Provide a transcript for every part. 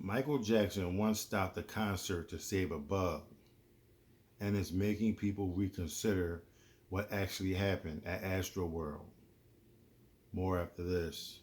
Michael Jackson once stopped a concert to save a bug, and it's making people reconsider what actually happened at Astroworld. More after this.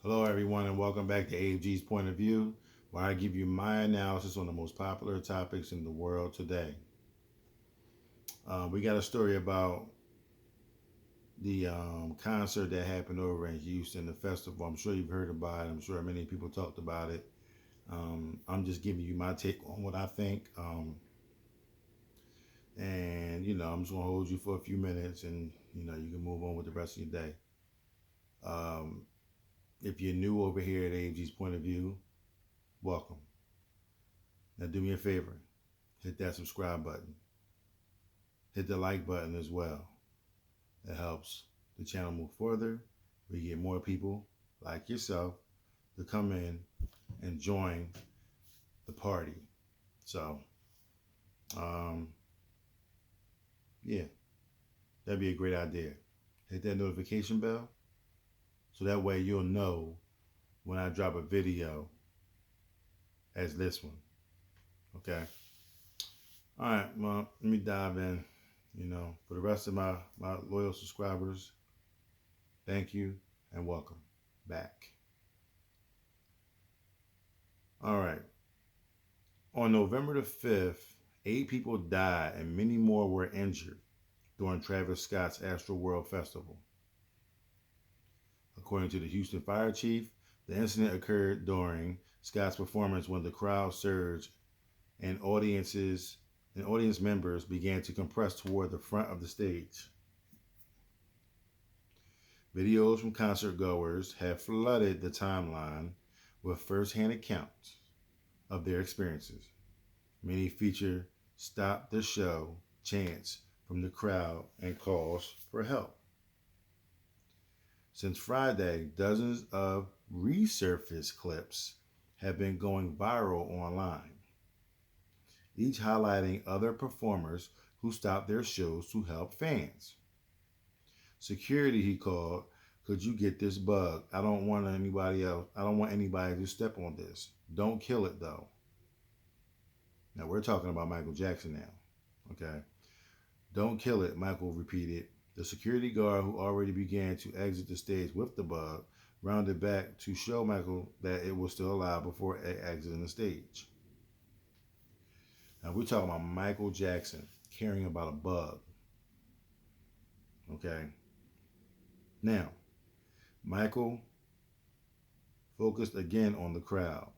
Hello, everyone, and welcome back to AFG's Point of View, where I give you my analysis on the most popular topics in the world today. We got a story about the concert that happened over in Houston, the festival. I'm sure you've heard about it. I'm sure many people talked about it. I'm just giving you my take on what I think. I'm just going to hold you for a few minutes and, you can move on with the rest of your day. Um, if you're new over here at AFG's Point of View, welcome. Now, do me a favor, hit that subscribe button, hit the like button as well. That helps the channel move further. We get more people like yourself to come in and join the party. So, um, yeah, that'd be a great idea. Hit that notification bell so that way you'll know when I drop a video as this one. Okay. All right. Well, let me dive in. For the rest of my loyal subscribers, thank you and welcome back. All right. On November the 5th, 8 people died and many more were injured during Travis Scott's Astroworld Festival. According to the Houston Fire Chief, the incident occurred during Scott's performance when the crowd surged and audience members began to compress toward the front of the stage. Videos from concert goers have flooded the timeline with first-hand accounts of their experiences. Many feature "stop the show" chants from the crowd and calls for help. Since Friday, dozens of resurfaced clips have been going viral online, each highlighting other performers who stopped their shows to help fans. Security, he called, "Could you get this bug? I don't want anybody to step on this. Don't kill it though." Now we're talking about Michael Jackson now. Okay. "Don't kill it," Michael repeated. The security guard, who already began to exit the stage with the bug, rounded back to show Michael that it was still alive before exiting the stage. Now we're talking about Michael Jackson caring about a bug. Okay. Now, Michael focused again on the crowd,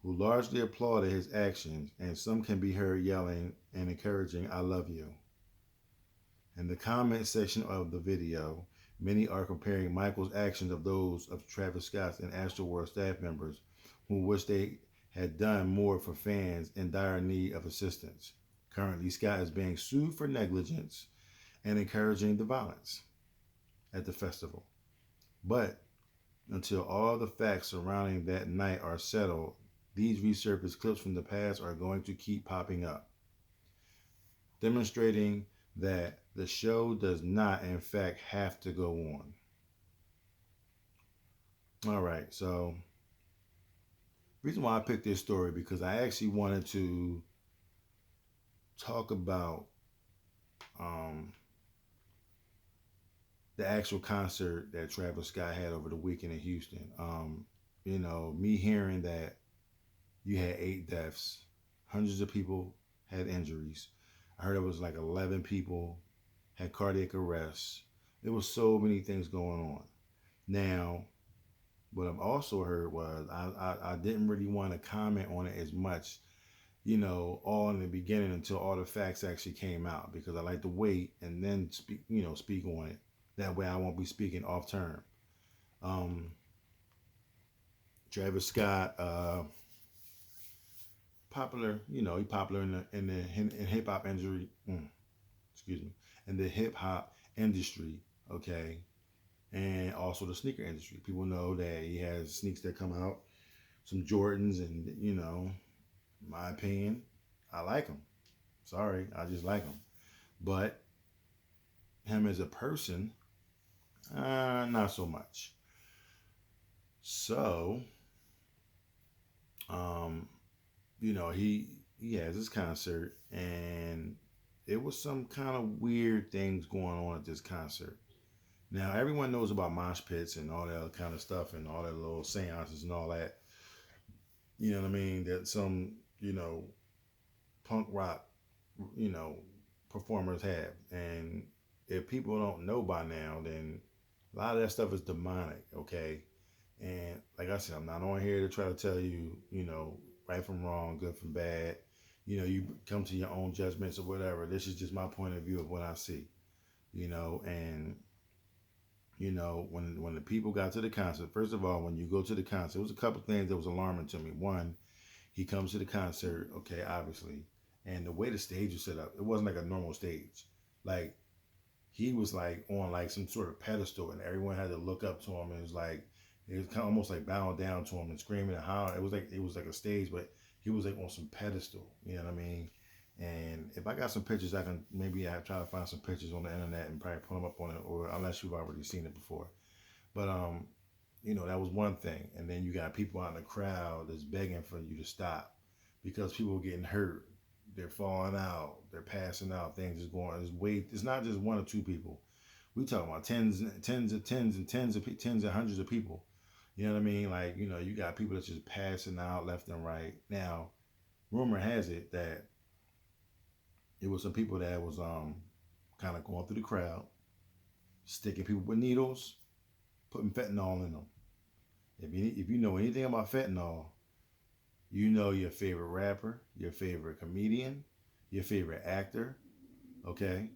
who largely applauded his actions, and some can be heard yelling and encouraging, "I love you." In the comment section of the video, many are comparing Michael's actions of those of Travis Scott's and Astroworld staff members who wish they had done more for fans in dire need of assistance. Currently, Scott is being sued for negligence and encouraging the violence at the festival. But until all the facts surrounding that night are settled, these resurfaced clips from the past are going to keep popping up, demonstrating that the show does not, in fact, have to go on. All right, so reason why I picked this story because I actually wanted to talk about the actual concert that Travis Scott had over the weekend in Houston. Me hearing that you had 8 deaths, hundreds of people had injuries. I heard it was like 11 people had cardiac arrests. There was so many things going on. Now, what I've also heard was I didn't really want to comment on it as much, all in the beginning until all the facts actually came out because I like to wait and then speak on it. That way I won't be speaking off term. Travis Scott, popular, he popular in hip hop industry. Excuse me, in the hip hop industry. Okay, and also the sneaker industry. People know that he has sneaks that come out, some Jordans, and my opinion, I like them. Sorry, I just like them. But him as a person, not so much. So, um, he has this concert, and it was some kind of weird things going on at this concert. Now everyone knows about mosh pits and all that kind of stuff and all that little seances and all that. You know what I mean? That some punk rock you know performers have, and if people don't know by now, then a lot of that stuff is demonic. Okay, and like I said, I'm not on here to try to tell you right from wrong, good from bad. You come to your own judgments or whatever. This is just my point of view of what I see. And when the people got to the concert, first of all, when you go to the concert, it was a couple things that was alarming to me. One, he comes to the concert, okay, obviously, and the way the stage was set up, it wasn't like a normal stage. Like he was like on like some sort of pedestal, and everyone had to look up to him, and it was kind of almost like bowing down to him and screaming and hollering. It was like a stage, but he was like on some pedestal. You know what I mean? And if I got some pictures, I can maybe I try to find some pictures on the internet and probably put them up on it, or unless you've already seen it before. But that was one thing. And then you got people out in the crowd that's begging for you to stop because people are getting hurt. They're falling out. They're passing out. Things is going. It's not just one or two people. We talking about tens and hundreds of people. You know what I mean? Like you got people that's just passing out left and right. Now, rumor has it that it was some people that was kind of going through the crowd, sticking people with needles, putting fentanyl in them. If you know anything about fentanyl, you know your favorite rapper, your favorite comedian, your favorite actor. Okay,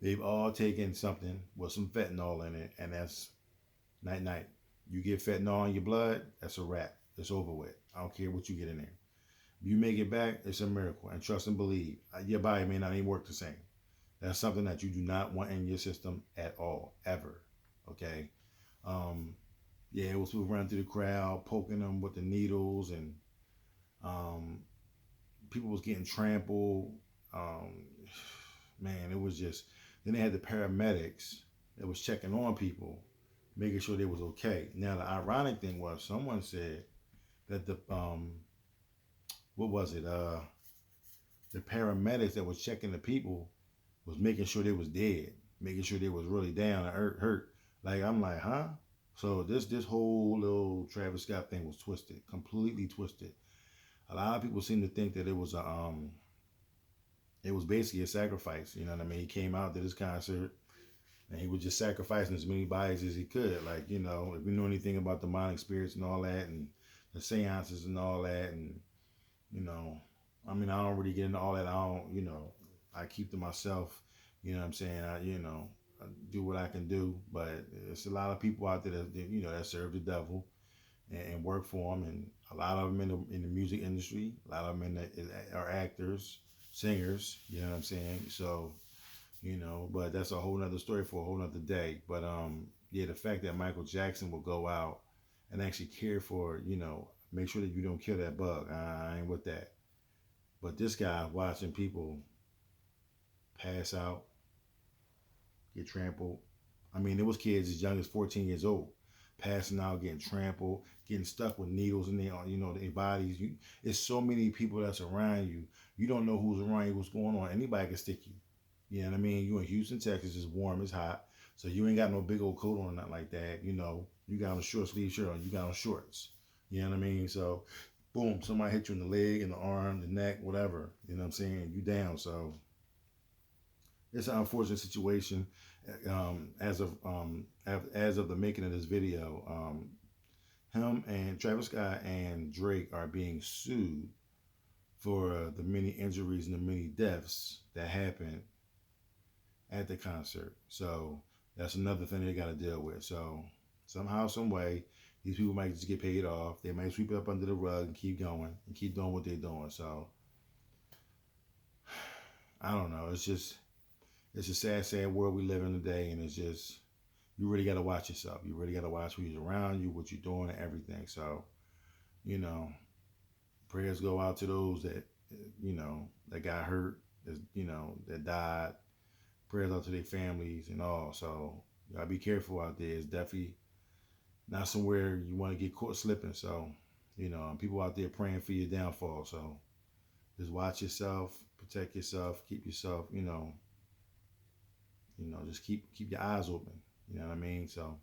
they've all taken something with some fentanyl in it, and that's night night. You get fentanyl in your blood, that's a wrap. It's over with. I don't care what you get in there. If you make it back, it's a miracle. And trust and believe, your body may not even work the same. That's something that you do not want in your system at all, ever. Okay. Um, yeah, it was people running through the crowd, poking them with the needles, and um, people was getting trampled. Um, man, it was just. Then they had the paramedics that was checking on people, making sure they was okay. Now the ironic thing was, someone said that the what was it? The paramedics that was checking the people was making sure they was dead, making sure they was really down and hurt. Like I'm like, huh? So this whole little Travis Scott thing was twisted, completely twisted. A lot of people seem to think that it was basically a sacrifice. You know what I mean? He came out to this concert and he was just sacrificing as many bodies as he could. Like if you know anything about demonic spirits and all that, and the seances and all that, and you know, I mean, I don't really get into all that. I keep to myself. You know what I'm saying? I do what I can do, but it's a lot of people out there that serve the devil and work for him, and a lot of them in the music industry, a lot of them are actors, singers. You know what I'm saying? So, but that's a whole nother story for a whole nother day. But yeah, the fact that Michael Jackson will go out and actually care for, make sure that you don't kill that bug. I ain't with that. But this guy watching people pass out, get trampled. I mean, there was kids as young as 14 years old passing out, getting trampled, getting stuck with needles in their bodies. It's so many people that's around you. You don't know who's around you, what's going on. Anybody can stick you. You know what I mean? You in Houston, Texas, it's warm, it's hot. So you ain't got no big old coat on or nothing like that. You got on a short sleeve shirt on, you got on shorts. You know what I mean? So boom, somebody hit you in the leg, in the arm, the neck, whatever. You know what I'm saying? You down. So it's an unfortunate situation. As of the making of this video, him and Travis Scott and Drake are being sued for the many injuries and the many deaths that happened at the concert. So that's another thing they got to deal with. So somehow, some way, These people might just get paid off. They might sweep it up under the rug and keep going and keep doing what they're doing. So I don't know. It's a sad world we live in today, and it's just you really got to watch yourself. You really got to watch who's around you, what you're doing, and everything. So, you know, prayers go out to those that, that got hurt, that died. Prayers out to their families and all. So, you gotta be careful out there. It's definitely not somewhere you want to get caught slipping. So, people out there praying for your downfall. So, just watch yourself, protect yourself, keep yourself, just keep your eyes open. You know what I mean? So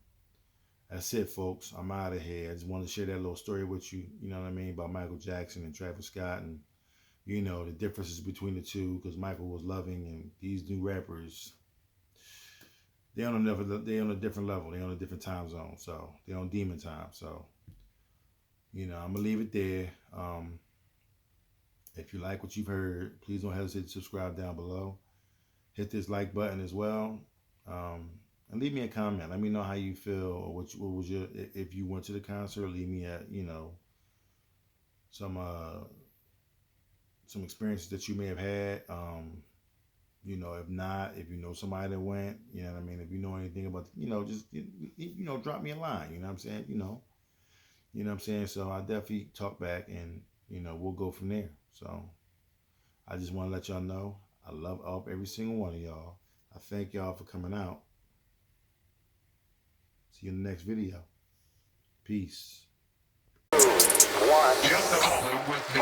that's it, folks. I'm out of here. I just wanted to share that little story with you, you know what I mean, about Michael Jackson and Travis Scott and, the differences between the two, because Michael was loving and these new rappers, they're on a different level. They're on a different time zone. So they're on demon time. So, I'm going to leave it there. If you like what you've heard, please don't hesitate to subscribe down below. Hit this like button as well. And leave me a comment. Let me know how you feel, or what was your, if you went to the concert, leave me some experiences that you may have had. If not, if you know somebody that went, you know what I mean? If you know anything about, just, drop me a line, you know what I'm saying? You know what I'm saying? So I'll definitely talk back, and, we'll go from there. So I just want to let y'all know I love every single one of y'all. I thank y'all for coming out. See you in the next video. Peace. One. Just with me.